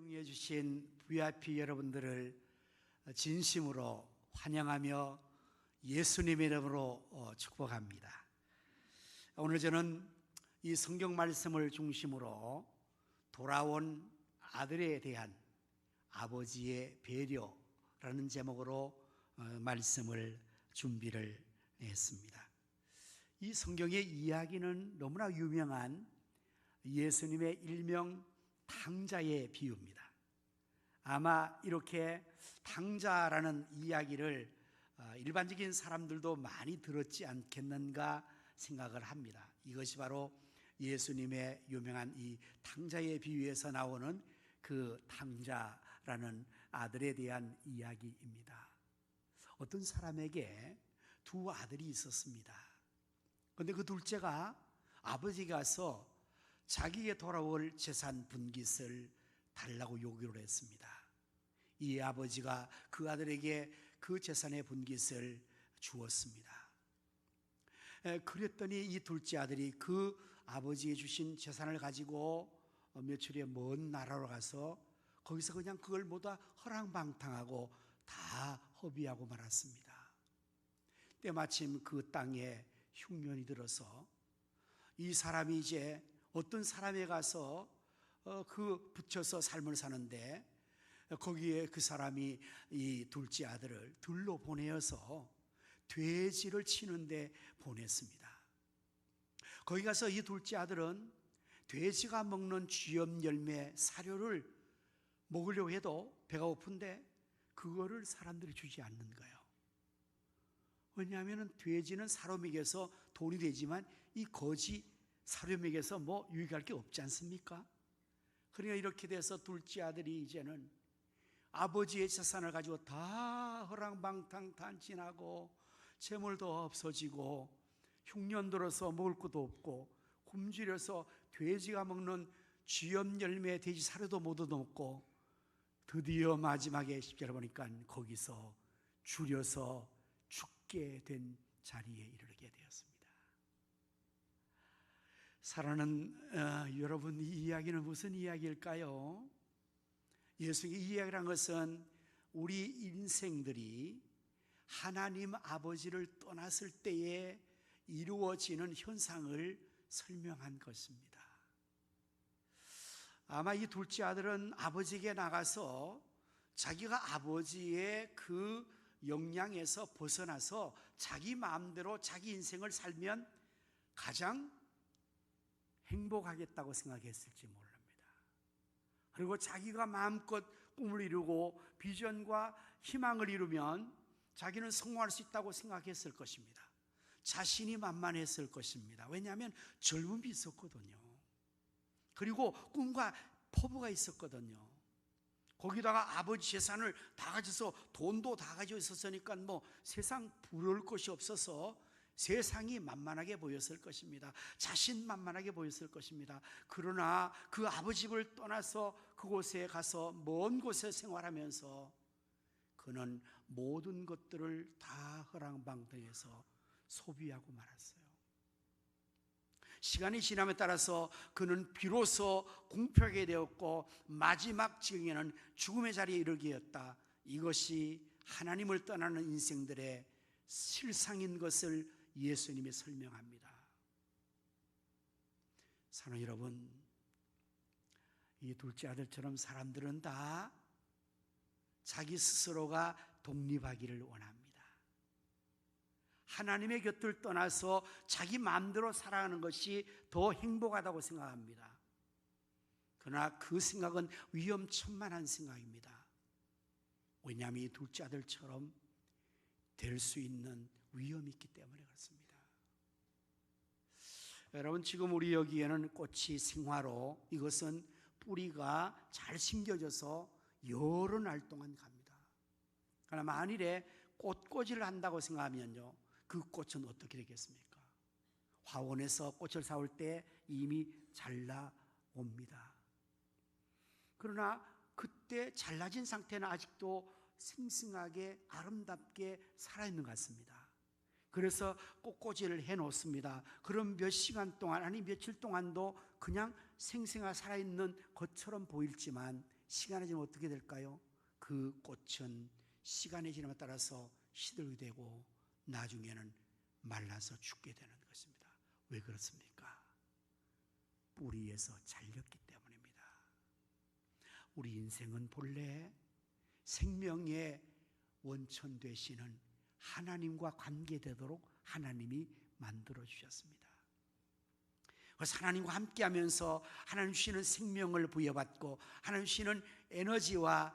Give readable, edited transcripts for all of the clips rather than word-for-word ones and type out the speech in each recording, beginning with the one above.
성령해 주신 VIP 여러분들을 진심으로 환영하며 예수님의 이름으로 축복합니다. 오늘 저는 이 성경 말씀을 중심으로 돌아온 아들에 대한 아버지의 배려라는 제목으로 말씀을 준비를 했습니다. 이 성경의 이야기는 너무나 유명한 예수님의 일명 탕자의 비유입니다. 아마 이렇게 탕자라는 이야기를 일반적인 사람들도 많이 들었지 않겠는가 생각을 합니다. 이것이 바로 예수님의 유명한 이 탕자의 비유에서 나오는 그 탕자라는 아들에 대한 이야기입니다. 어떤 사람에게 두 아들이 있었습니다. 그런데 그 둘째가 아버지가 가서 자기에게 돌아올 재산 분깃을 달라고 요구를 했습니다. 이 아버지가 그 아들에게 그 재산의 분깃을 주었습니다. 그랬더니 이 둘째 아들이 그 아버지의 주신 재산을 가지고 며칠의 먼 나라로 가서 거기서 그냥 그걸 모두 허랑방탕하고 다 허비하고 말았습니다. 때마침 그 땅에 흉년이 들어서 이 사람이 이제 어떤 사람에 가서 그 붙여서 삶을 사는데 거기에 그 사람이 이 둘째 아들을 들로 보내어서 돼지를 치는데 보냈습니다. 거기 가서 이 둘째 아들은 돼지가 먹는 쥐염 열매 사료를 먹으려고 해도 배가 고픈데 그거를 사람들이 주지 않는 거예요. 왜냐하면 돼지는 사료 먹여서 돈이 되지만 이 거지 사료 먹여서 뭐 유익할 게 없지 않습니까? 그러니까 이렇게 돼서 둘째 아들이 이제는 아버지의 재산을 가지고 다 허랑방탕 단진하고 재물도 없어지고 흉년 들어서 먹을 것도 없고 굶주려서 돼지가 먹는 쥐염 열매 돼지 사료도 못 얻어먹고 드디어 마지막에 10절에 보니까 거기서 줄여서 죽게 된 자리에 이르게 되었습니다. 사랑하는 여러분, 이 이야기는 무슨 이야기일까요? 예수님의 이 이야기란 것은 우리 인생들이 하나님 아버지를 떠났을 때에 이루어지는 현상을 설명한 것입니다. 아마 이 둘째 아들은 아버지에게 나가서 자기가 아버지의 그 영향에서 벗어나서 자기 마음대로 자기 인생을 살면 가장 행복하겠다고 생각했을지 모릅니다. 그리고 자기가 마음껏 꿈을 이루고 비전과 희망을 이루면 자기는 성공할 수 있다고 생각했을 것입니다. 자신이 만만했을 것입니다. 왜냐하면 젊음이 있었거든요. 그리고 꿈과 포부가 있었거든요. 거기다가 아버지 재산을 다 가져서 돈도 다 가지고 있었으니까 뭐 세상 부러울 것이 없어서 세상이 만만하게 보였을 것입니다. 자신만만하게 보였을 것입니다. 그러나 그 아버지 집을 떠나서 그곳에 가서 먼 곳에 생활하면서 그는 모든 것들을 다 허랑방탕해서 소비하고 말았어요. 시간이 지남에 따라서 그는 비로소 궁핍하게 되었고 마지막 지경에는 죽음의 자리에 이르게 되었다. 이것이 하나님을 떠나는 인생들의 실상인 것을 예수님이 설명합니다. 사랑하는 여러분, 이 둘째 아들처럼 사람들은 다 자기 스스로가 독립하기를 원합니다. 하나님의 곁을 떠나서 자기 마음대로 살아가는 것이 더 행복하다고 생각합니다. 그러나 그 생각은 위험천만한 생각입니다. 왜냐하면 이 둘째 아들처럼 될 수 있는 위험이 있기 때문에 그렇습니다. 여러분, 지금 우리 여기에는 꽃이 생화로 이것은 뿌리가 잘 심겨져서 여러 날 동안 갑니다. 그러나 만일에 꽃꽂이를 한다고 생각하면요, 그 꽃은 어떻게 되겠습니까? 화원에서 꽃을 사올 때 이미 잘라옵니다. 그러나 그때 잘라진 상태는 아직도 싱싱하게 아름답게 살아있는 것 같습니다. 그래서 꽃꽂이를 해놓습니다. 그럼 몇 시간 동안 아니 며칠 동안도 그냥 생생하게 살아있는 것처럼 보일지만 시간이 지나면 어떻게 될까요? 그 꽃은 시간이 지남에 따라서 시들게 되고 나중에는 말라서 죽게 되는 것입니다. 왜 그렇습니까? 뿌리에서 잘렸기 때문입니다. 우리 인생은 본래 생명의 원천 되시는 하나님과 관계되도록 하나님이 만들어 주셨습니다. 그래서 하나님과 함께하면서 하나님 주시는 생명을 부여받고 하나님 주시는 에너지와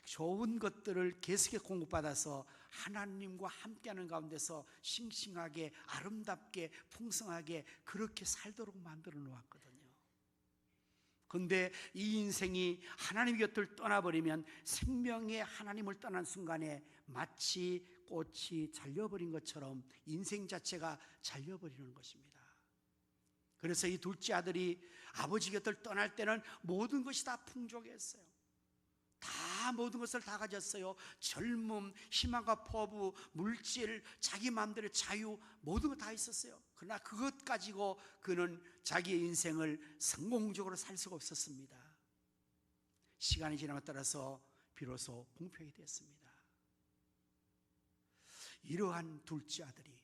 좋은 것들을 계속해 공급받아서 하나님과 함께하는 가운데서 싱싱하게 아름답게 풍성하게 그렇게 살도록 만들어 놓았거든요. 그런데 이 인생이 하나님 곁을 떠나버리면 생명의 하나님을 떠난 순간에 마치 꽃이 잘려버린 것처럼 인생 자체가 잘려버리는 것입니다. 그래서 이 둘째 아들이 아버지 곁을 떠날 때는 모든 것이 다 풍족했어요. 다 모든 것을 다 가졌어요. 젊음, 희망과 포부, 물질, 자기 마음대로 자유, 모든 것 다 있었어요. 그러나 그것 가지고 그는 자기의 인생을 성공적으로 살 수가 없었습니다. 시간이 지남에 따라서 비로소 공평이 됐습니다. 이러한 둘째 아들이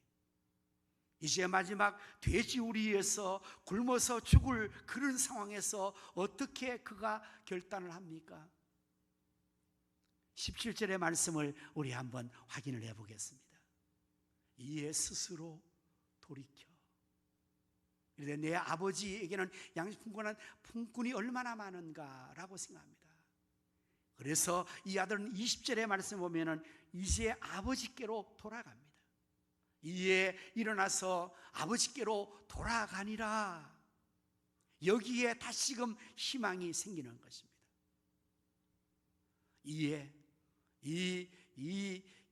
이제 마지막 돼지우리에서 굶어서 죽을 그런 상황에서 어떻게 그가 결단을 합니까? 17절의 말씀을 우리 한번 확인을 해보겠습니다. 이에 스스로 돌이켜. 그런데 내 아버지에게는 양식품권한 품꾼이 얼마나 많은가라고 생각합니다. 그래서 이 아들은 20절의 말씀 보면은 이제 아버지께로 돌아갑니다. 이에 일어나서 아버지께로 돌아가니라. 여기에 다시금 희망이 생기는 것입니다.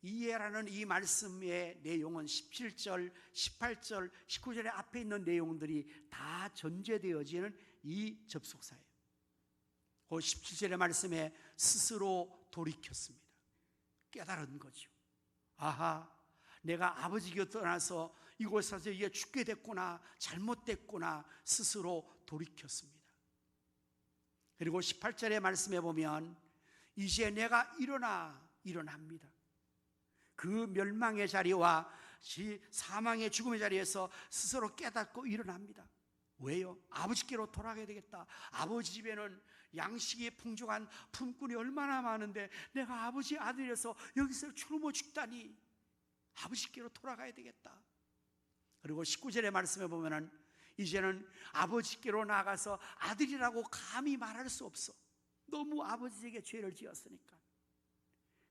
이해라는 이 말씀의 내용은 17절, 18절, 19절의 앞에 있는 내용들이 다 전제되어지는 이 접속사예요. 그 17절의 말씀에 스스로 돌이켰습니다. 깨달은 거죠. 아하, 내가 아버지 곁 떠나서 이곳에서 이게 죽게 됐구나, 잘못됐구나 스스로 돌이켰습니다. 그리고 18절의 말씀에 보면 이제 내가 일어납니다. 그 멸망의 자리와 사망의 죽음의 자리에서 스스로 깨닫고 일어납니다. 왜요? 아버지께로 돌아가야 되겠다. 아버지 집에는 양식이 풍족한 품꾼이 얼마나 많은데 내가 아버지 아들이라서 여기서 굶어 죽다니 아버지께로 돌아가야 되겠다. 그리고 19절의 말씀에 보면은 이제는 아버지께로 나가서 아들이라고 감히 말할 수 없어. 너무 아버지에게 죄를 지었으니까.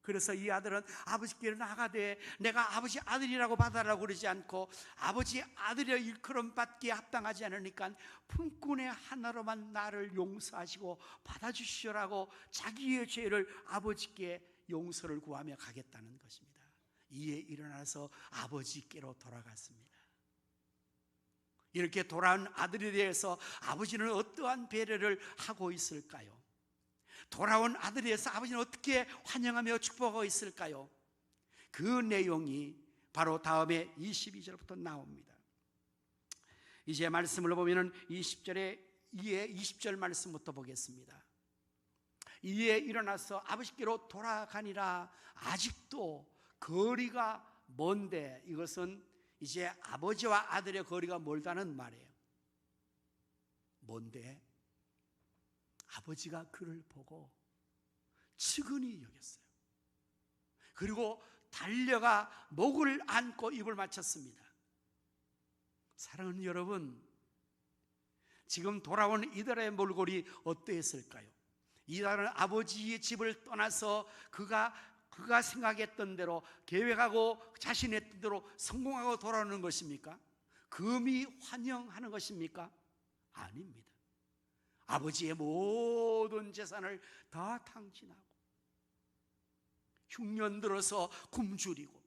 그래서 이 아들은 아버지께로 나가되 내가 아버지 아들이라고 받아라고 그러지 않고 아버지 아들의 일컬음 받기에 합당하지 않으니까 품꾼의 하나로만 나를 용서하시고 받아주시라고 자기의 죄를 아버지께 용서를 구하며 가겠다는 것입니다. 이에 일어나서 아버지께로 돌아갔습니다. 이렇게 돌아온 아들에 대해서 아버지는 어떠한 배려를 하고 있을까요? 돌아온 아들에 대해서 아버지는 어떻게 환영하며 축복하고 있을까요? 그 내용이 바로 다음에 22절부터 나옵니다. 이제 말씀을 보면은 20절에 이에 20절 말씀부터 보겠습니다. 이에 일어나서 아버지께로 돌아가니라. 아직도 거리가 먼데, 이것은 이제 아버지와 아들의 거리가 멀다는 말이에요. 먼데 아버지가 그를 보고 측은히 여겼어요. 그리고 달려가 목을 안고 입을 맞췄습니다. 사랑하는 여러분, 지금 돌아온 이들의 몰골이 어떠했을까요? 이들은 아버지의 집을 떠나서 그가 생각했던 대로 계획하고 자신의 뜻대로 성공하고 돌아오는 것입니까? 금이 환영하는 것입니까? 아닙니다. 아버지의 모든 재산을 다 탕진하고 흉년 들어서 굶주리고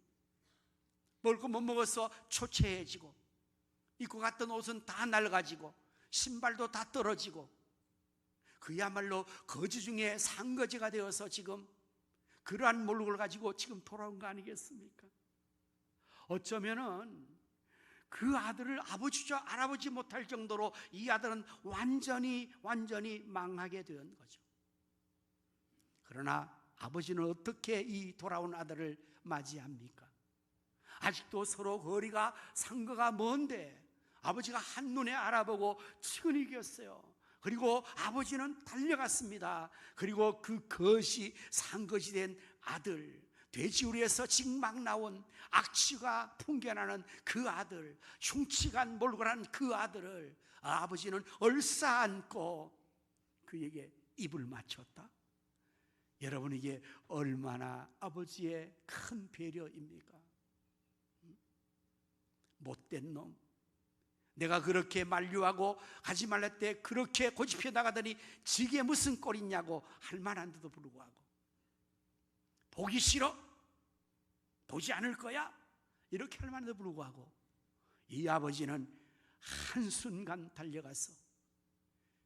먹을 거 못 먹어서 초췌해지고 입고 갔던 옷은 다 낡아지고 신발도 다 떨어지고 그야말로 거지 중에 상거지가 되어서 지금 그러한 몰골을 가지고 지금 돌아온 거 아니겠습니까? 어쩌면은 그 아들을 아버지죠 알아보지 못할 정도로 이 아들은 완전히 망하게 된 거죠. 그러나 아버지는 어떻게 이 돌아온 아들을 맞이합니까? 아직도 서로 거리가 상거가 먼데 아버지가 한눈에 알아보고 측은히 이겼어요. 그리고 아버지는 달려갔습니다. 그리고 그 것이 산것이 된 아들, 돼지우리에서 지금 막 나온 악취가 풍겨나는 그 아들, 흉치간 몰골한 그 아들을 아버지는 얼싸안고 그에게 입을 맞췄다. 여러분, 이게 얼마나 아버지의 큰 배려입니까? 못된 놈, 내가 그렇게 만류하고 가지 말라 때 그렇게 고집해 나가더니 지게 무슨 꼴이냐고 할 만한데도 불구하고, 보기 싫어? 보지 않을 거야? 이렇게 할 만한데도 불구하고 이 아버지는 한순간 달려가서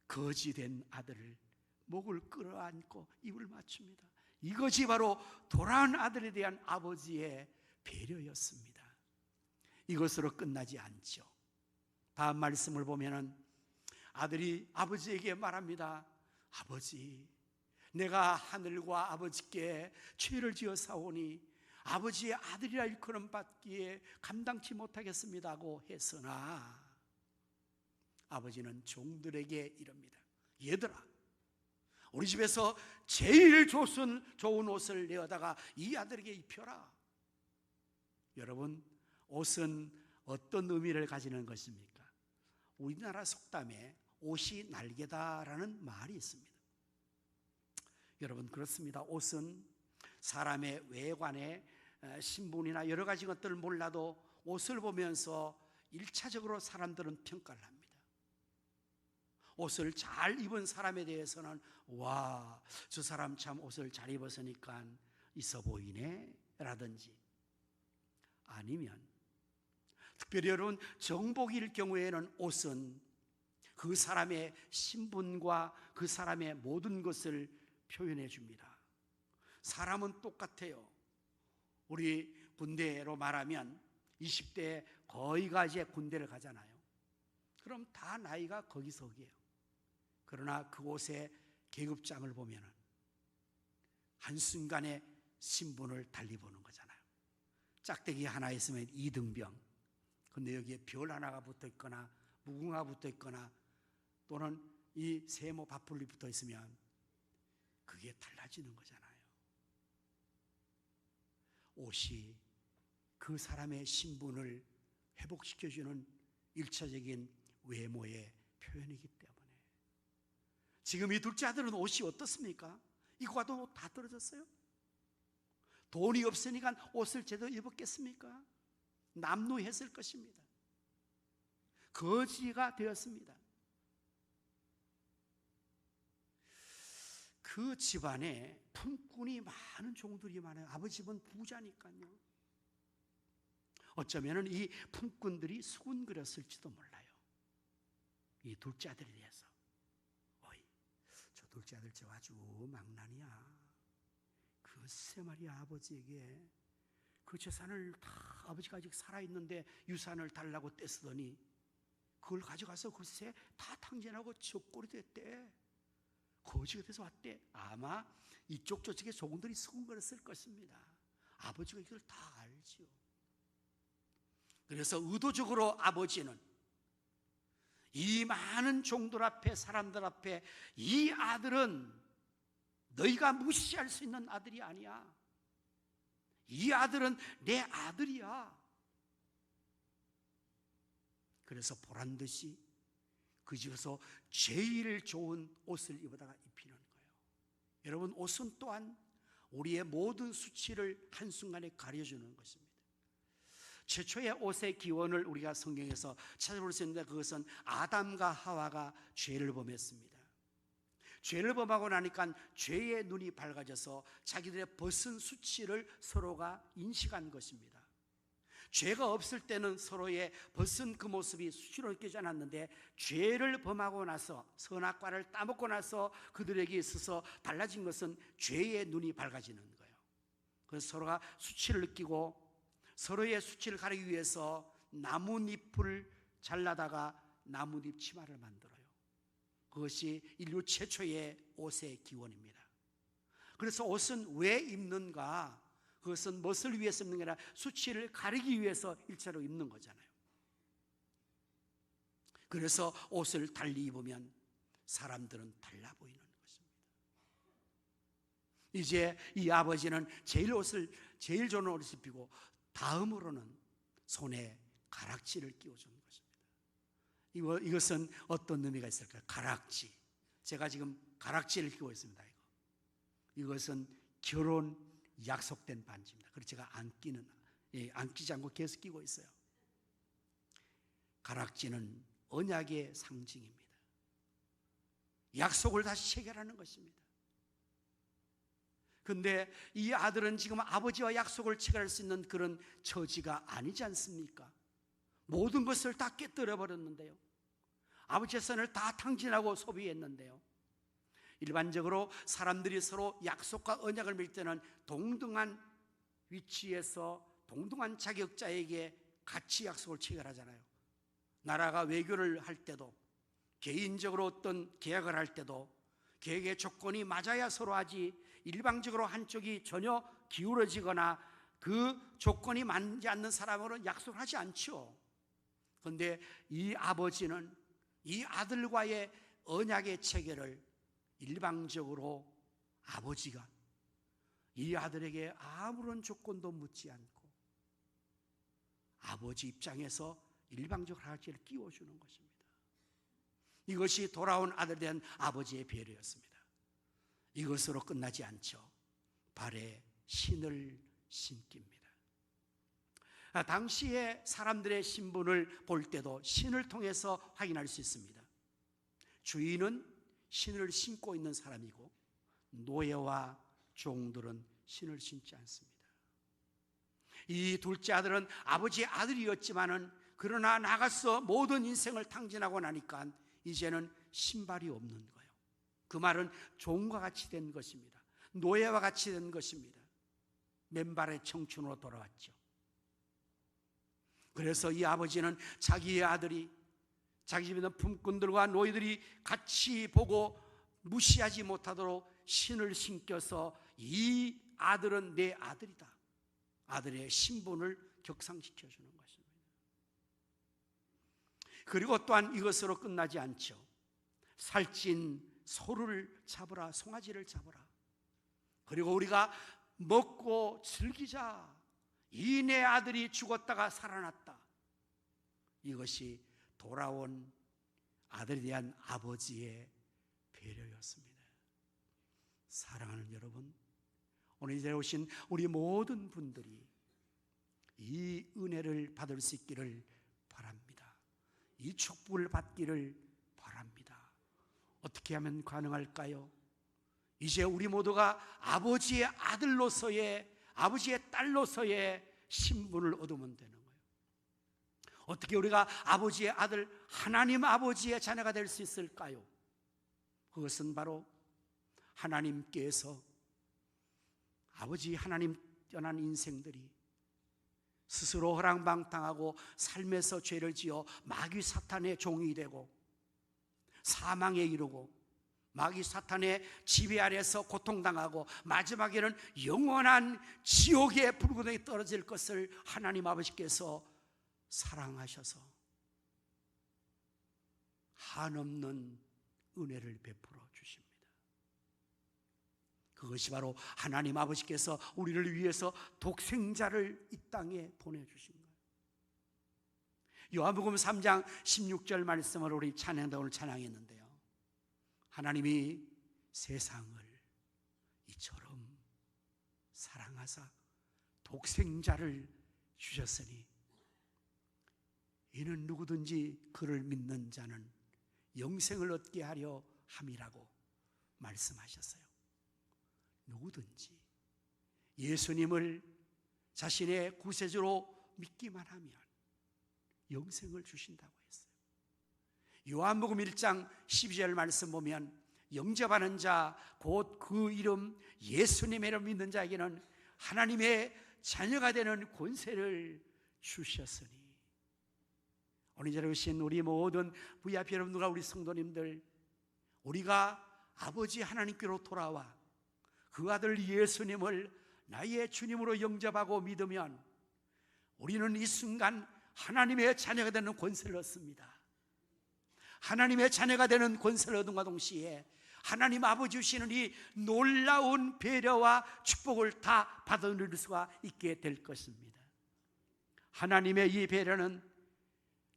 거지된 아들을 목을 끌어안고 입을 맞춥니다. 이것이 바로 돌아온 아들에 대한 아버지의 배려였습니다. 이것으로 끝나지 않죠. 다음 말씀을 보면은 아들이 아버지에게 말합니다. 아버지, 내가 하늘과 아버지께 죄를 지어 사오니 아버지의 아들이라 일컬음 받기에 감당치 못하겠습니다 하고 했으나 아버지는 종들에게 이럽니다. 얘들아, 우리 집에서 제일 좋은 옷을 내어다가 이 아들에게 입혀라. 여러분, 옷은 어떤 의미를 가지는 것입니까? 우리나라 속담에 옷이 날개다라는 말이 있습니다. 여러분, 그렇습니다. 옷은 사람의 외관에 신분이나 여러 가지 것들을 몰라도 옷을 보면서 1차적으로 사람들은 평가를 합니다. 옷을 잘 입은 사람에 대해서는 와, 저 사람 참 옷을 잘 입었으니까 있어 보이네 라든지, 아니면 특별히 여러분 정복일 경우에는 옷은 그 사람의 신분과 그 사람의 모든 것을 표현해 줍니다. 사람은 똑같아요. 우리 군대로 말하면 20대 거의가 이제 군대를 가잖아요. 그럼 다 나이가 거기서기예요. 그러나 그 옷의 계급장을 보면 한순간에 신분을 달리 보는 거잖아요. 짝대기 하나 있으면 2등병, 근데 여기에 별 하나가 붙어 있거나 무궁화가 붙어 있거나 또는 이 세모 바풀이 붙어 있으면 그게 달라지는 거잖아요. 옷이 그 사람의 신분을 회복시켜주는 1차적인 외모의 표현이기 때문에 지금 이 둘째 아들은 옷이 어떻습니까? 이거 가도 옷 다 떨어졌어요? 돈이 없으니까 옷을 제대로 입었겠습니까? 남루했을 것입니다. 거지가 되었습니다. 그 집안에 품꾼이 많은 종들이 많아요. 아버지 집은 부자니까요. 어쩌면 이 품꾼들이 수군거렸을지도 몰라요. 이 둘째 아들에 대해서. 어이, 저 둘째 아들 저 아주 망나니야. 글쎄 말이야, 아버지에게 그 재산을 다 아버지가 아직 살아있는데 유산을 달라고 떼쓰더니 그걸 가져가서 글쎄 다 탕진하고 적골이 됐대. 거지가 돼서 왔대. 아마 이쪽 저쪽에 종들이 수군거렸을 것입니다. 아버지가 이걸 다 알죠. 그래서 의도적으로 아버지는 이 많은 종들 앞에, 사람들 앞에 이 아들은 너희가 무시할 수 있는 아들이 아니야. 이 아들은 내 아들이야. 그래서 보란듯이 그 집에서 제일 좋은 옷을 입어다가 입히는 거예요. 여러분, 옷은 또한 우리의 모든 수치를 한순간에 가려주는 것입니다. 최초의 옷의 기원을 우리가 성경에서 찾아볼 수 있는데 그것은 아담과 하와가 죄를 범했습니다. 죄를 범하고 나니까 죄의 눈이 밝아져서 자기들의 벗은 수치를 서로가 인식한 것입니다. 죄가 없을 때는 서로의 벗은 그 모습이 수치로 느껴지지 않았는데 죄를 범하고 나서 선악과를 따먹고 나서 그들에게 있어서 달라진 것은 죄의 눈이 밝아지는 거예요. 그래서 서로가 수치를 느끼고 서로의 수치를 가리기 위해서 나뭇잎을 잘라다가 나뭇잎 치마를 만들어요. 그것이 인류 최초의 옷의 기원입니다. 그래서 옷은 왜 입는가? 그것은 무엇을 위해서 입는 게 아니라 수치를 가리기 위해서 일체로 입는 거잖아요. 그래서 옷을 달리 입으면 사람들은 달라 보이는 것입니다. 이제 이 아버지는 제일 좋은 옷을 입히고 다음으로는 손에 가락지를 끼워주는 것입니다. 이것은 어떤 의미가 있을까요? 가락지. 제가 지금 가락지를 끼고 있습니다. 이것은 결혼 약속된 반지입니다. 그래서 제가 안 끼지 않고 계속 끼고 있어요. 가락지는 언약의 상징입니다. 약속을 다시 체결하는 것입니다. 그런데 이 아들은 지금 아버지와 약속을 체결할 수 있는 그런 처지가 아니지 않습니까? 모든 것을 다 깨뜨려 버렸는데요. 아버지의 선을 다 탕진하고 소비했는데요. 일반적으로 사람들이 서로 약속과 언약을 맺을 때는 동등한 위치에서 동등한 자격자에게 같이 약속을 체결하잖아요. 나라가 외교를 할 때도, 개인적으로 어떤 계약을 할 때도 계약의 조건이 맞아야 서로 하지, 일방적으로 한쪽이 전혀 기울어지거나 그 조건이 맞지 않는 사람으로는 약속을 하지 않죠. 그런데 이 아버지는 이 아들과의 언약의 체결을 일방적으로 아버지가 이 아들에게 아무런 조건도 묻지 않고 아버지 입장에서 일방적으로 가락지를 끼워주는 것입니다. 이것이 돌아온 아들에 대한 아버지의 배려였습니다. 이것으로 끝나지 않죠. 발에 신을 신깁니다. 당시에 사람들의 신분을 볼 때도 신을 통해서 확인할 수 있습니다. 주인은 신을 신고 있는 사람이고 노예와 종들은 신을 신지 않습니다. 이 둘째 아들은 아버지의 아들이었지만은 그러나 나가서 모든 인생을 탕진하고 나니까 이제는 신발이 없는 거예요. 그 말은 종과 같이 된 것입니다. 노예와 같이 된 것입니다. 맨발의 청춘으로 돌아왔죠. 그래서 이 아버지는 자기의 아들이 자기 집에 있는 품꾼들과 노예들이 같이 보고 무시하지 못하도록 신을 신겨서 이 아들은 내 아들이다, 아들의 신분을 격상시켜주는 것입니다. 그리고 또한 이것으로 끝나지 않죠. 살찐 소를 잡으라, 송아지를 잡으라. 그리고 우리가 먹고 즐기자. 이 내 아들이 죽었다가 살아났다. 이것이 돌아온 아들에 대한 아버지의 배려였습니다. 사랑하는 여러분, 오늘 이 자리에 오신 우리 모든 분들이 이 은혜를 받을 수 있기를 바랍니다. 이 축복을 받기를 바랍니다. 어떻게 하면 가능할까요? 이제 우리 모두가 아버지의 아들로서의, 아버지의 딸로서의 신분을 얻으면 되는 거예요. 어떻게 우리가 아버지의 아들, 하나님 아버지의 자녀가 될 수 있을까요? 그것은 바로 하나님께서 아버지 하나님 떠난 인생들이 스스로 허랑방탕하고 삶에서 죄를 지어 마귀 사탄의 종이 되고 사망에 이르고 마귀 사탄의 지배 아래서 고통당하고 마지막에는 영원한 지옥의 불구덩이에 떨어질 것을 하나님 아버지께서 사랑하셔서 한없는 은혜를 베풀어 주십니다. 그것이 바로 하나님 아버지께서 우리를 위해서 독생자를 이 땅에 보내주신 거예요. 요한복음 3장 16절 말씀을 우리 찬양다 오늘 찬양했는데요, 하나님이 세상을 이처럼 사랑하사 독생자를 주셨으니 이는 누구든지 그를 믿는 자는 영생을 얻게 하려 함이라고 말씀하셨어요. 누구든지 예수님을 자신의 구세주로 믿기만 하면 영생을 주신다고 했어요. 요한복음 1장 12절 말씀 보면 영접하는 자 곧 그 이름 예수님의 이름 믿는 자에게는 하나님의 자녀가 되는 권세를 주셨으니, 오늘 이 자리에 오신 우리 모든 VIP 여러분들과 우리 성도님들, 우리가 아버지 하나님께로 돌아와 그 아들 예수님을 나의 주님으로 영접하고 믿으면 우리는 이 순간 하나님의 자녀가 되는 권세를 얻습니다. 하나님의 자녀가 되는 권세를 얻음과 동시에 하나님 아버지 주시는 이 놀라운 배려와 축복을 다 받아들일 수가 있게 될 것입니다. 하나님의 이 배려는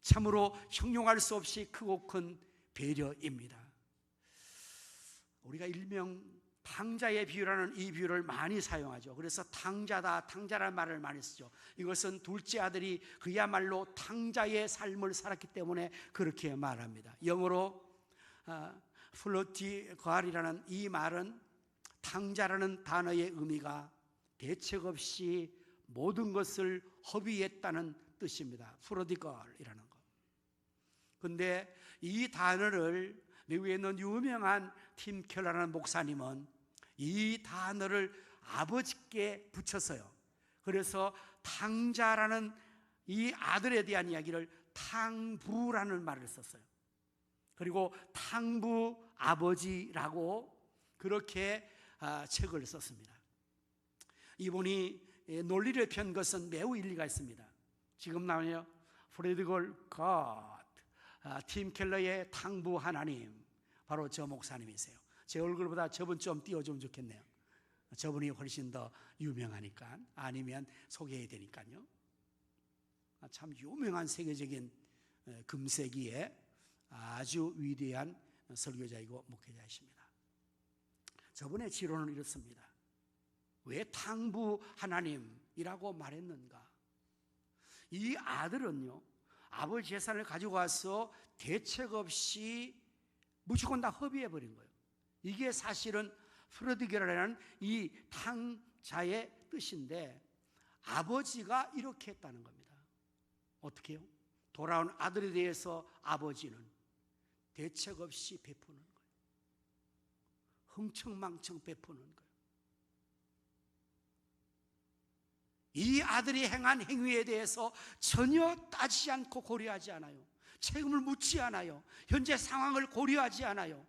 참으로 형용할 수 없이 크고 큰 배려입니다. 우리가 일명 탕자의 비유라는 이 비유를 많이 사용하죠. 그래서 탕자다, 탕자라는 말을 많이 쓰죠. 이것은 둘째 아들이 그야말로 탕자의 삶을 살았기 때문에 그렇게 말합니다. 영어로 플로티걸이라는 이 말은 탕자라는 단어의 의미가 대책 없이 모든 것을 허비했다는 뜻입니다. 프로디걸이라는 것. 근데 이 단어를 미국에 있는 유명한 팀 켈러라는 목사님은 이 단어를 아버지께 붙였어요. 그래서 탕자라는 이 아들에 대한 이야기를 탕부라는 말을 썼어요. 그리고 탕부 아버지라고 그렇게 책을 썼습니다. 이분이 논리를 편 것은 매우 일리가 있습니다. 지금 나오네요. 프레드걸 갓, 팀 켈러의 탕부 하나님, 바로 저 목사님이세요. 제 얼굴보다 저분 좀 띄워주면 좋겠네요. 저분이 훨씬 더 유명하니까, 아니면 소개해야 되니까요. 참 유명한 세계적인 금세기에 아주 위대한 설교자이고 목회자이십니다. 저분의 지론은 이렇습니다. 왜 탕부 하나님이라고 말했는가? 이 아들은요, 아버지 재산을 가지고 와서 대책 없이 무조건 다 허비해버린 거예요. 이게 사실은 프로디게라는 이 탕자의 뜻인데, 아버지가 이렇게 했다는 겁니다. 어떻게 해요? 돌아온 아들에 대해서 아버지는 대책 없이 베푸는 거예요. 흥청망청 베푸는 거예요. 이 아들이 행한 행위에 대해서 전혀 따지지 않고 고려하지 않아요. 책임을 묻지 않아요. 현재 상황을 고려하지 않아요.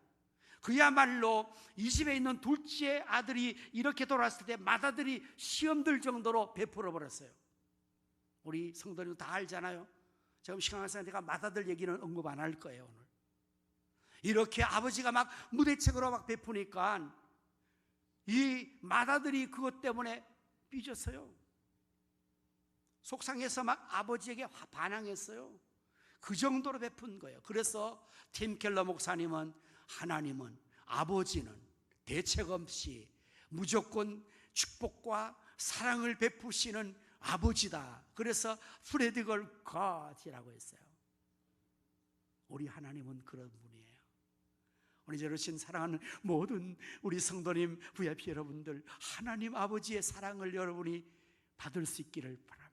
그야말로 이 집에 있는 둘째 아들이 이렇게 돌아왔을 때 맏아들이 시험들 정도로 베풀어 버렸어요. 우리 성도님 다 알잖아요. 지금 시간 관계상 내가 맏아들 얘기는 언급 안 할 거예요. 오늘 이렇게 아버지가 막 무대책으로 막 베푸니까 이 맏아들이 그것 때문에 삐졌어요. 속상해서 막 아버지에게 반항했어요. 그 정도로 베푼 거예요. 그래서 팀 켈러 목사님은, 하나님은, 아버지는 대책 없이 무조건 축복과 사랑을 베푸시는 아버지다. 그래서 프레디걸 갓이라고 했어요. 우리 하나님은 그런 분이에요. 오늘 저러신 사랑하는 모든 우리 성도님, VIP 여러분들, 하나님 아버지의 사랑을 여러분이 받을 수 있기를 바랍니다.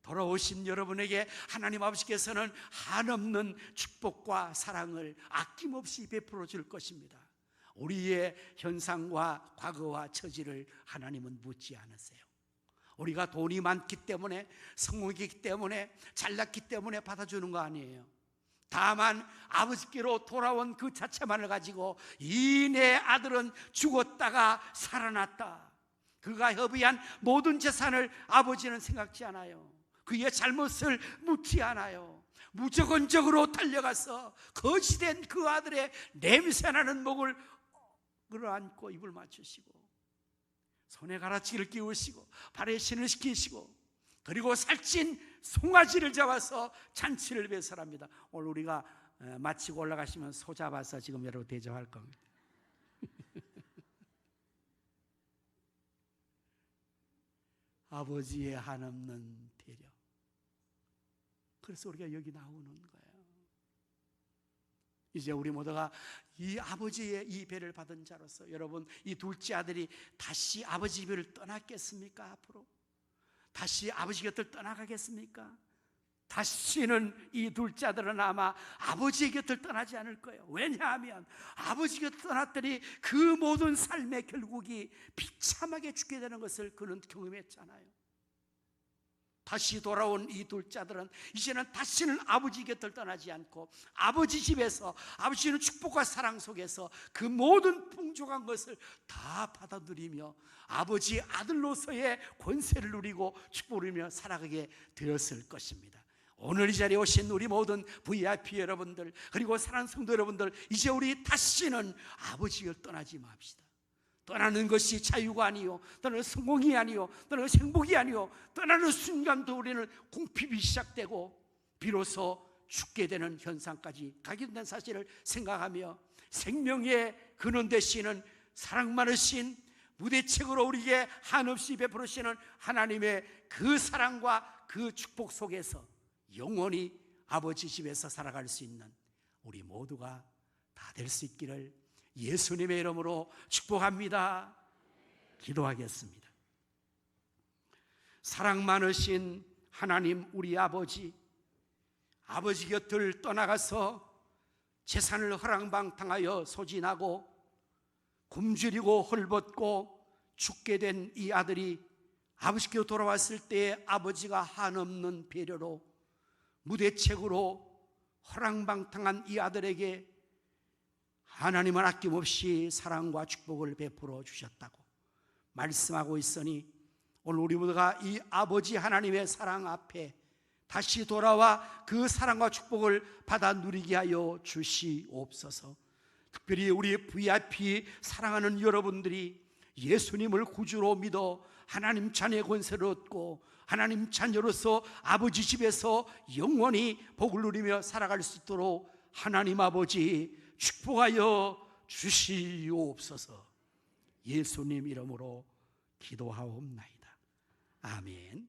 돌아오신 여러분에게 하나님 아버지께서는 한없는 축복과 사랑을 아낌없이 베풀어 줄 것입니다. 우리의 현상과 과거와 처지를 하나님은 묻지 않으세요. 우리가 돈이 많기 때문에, 성공이기 때문에, 잘났기 때문에 받아주는 거 아니에요. 다만 아버지께로 돌아온 그 자체만을 가지고 이 내 아들은 죽었다가 살아났다, 그가 협의한 모든 재산을 아버지는 생각지 않아요. 그의 잘못을 묻지 않아요. 무조건적으로 달려가서 거지된 그 아들의 냄새나는 목을 끌어안고 입을 맞추시고, 손에 가라치기를 끼우시고, 발에 신을 시키시고, 그리고 살찐 송아지를 잡아서 잔치를 배설합니다. 오늘 우리가 마치고 올라가시면 소 잡아서 지금 여러분 대접할 겁니다. 아버지의 한없는 배려. 그래서 우리가 여기 나오는 거예요. 이제 우리 모두가 이 아버지의 이 배를 받은 자로서, 여러분, 이 둘째 아들이 다시 아버지 집을 떠났겠습니까? 앞으로 다시 아버지 곁을 떠나가겠습니까? 다시는 이 둘째 아들은 아마 아버지의 곁을 떠나지 않을 거예요. 왜냐하면 아버지 곁을 떠났더니 그 모든 삶의 결국이 비참하게 죽게 되는 것을 그는 경험했잖아요. 다시 돌아온 이 둘째 아들은 이제는 다시는 아버지 곁을 떠나지 않고 아버지 집에서 아버지는 축복과 사랑 속에서 그 모든 풍족한 것을 다 받아 누리며 아버지 아들로서의 권세를 누리고 축복을 누리며 살아가게 되었을 것입니다. 오늘 이 자리에 오신 우리 모든 VIP 여러분들, 그리고 사랑하는 성도 여러분들, 이제 우리 다시는 아버지 곁을 떠나지 맙시다. 떠나는 것이 자유가 아니요, 떠나는 성공이 아니요, 떠나는 행복이 아니요, 떠나는 순간도 우리는 궁핍이 시작되고 비로소 죽게 되는 현상까지 가게 된다는 사실을 생각하며 생명의 근원 되시는 사랑 많으신 무대책으로 우리에게 한없이 베풀으시는 하나님의 그 사랑과 그 축복 속에서 영원히 아버지 집에서 살아갈 수 있는 우리 모두가 다 될 수 있기를 예수님의 이름으로 축복합니다. 기도하겠습니다. 사랑 많으신 하나님 우리 아버지 곁을 떠나가서 재산을 허랑방탕하여 소진하고 굶주리고 헐벗고 죽게 된 이 아들이 아버지께 돌아왔을 때 아버지가 한없는 배려로 무대책으로 허랑방탕한 이 아들에게 하나님은 아낌없이 사랑과 축복을 베풀어 주셨다고 말씀하고 있으니 오늘 우리 모두가 이 아버지 하나님의 사랑 앞에 다시 돌아와 그 사랑과 축복을 받아 누리게 하여 주시옵소서. 특별히 우리 VIP 사랑하는 여러분들이 예수님을 구주로 믿어 하나님 자녀의 권세를 얻고 하나님 자녀로서 아버지 집에서 영원히 복을 누리며 살아갈 수 있도록 하나님 아버지 축복하여 주시옵소서. 예수님 이름으로 기도하옵나이다. 아멘.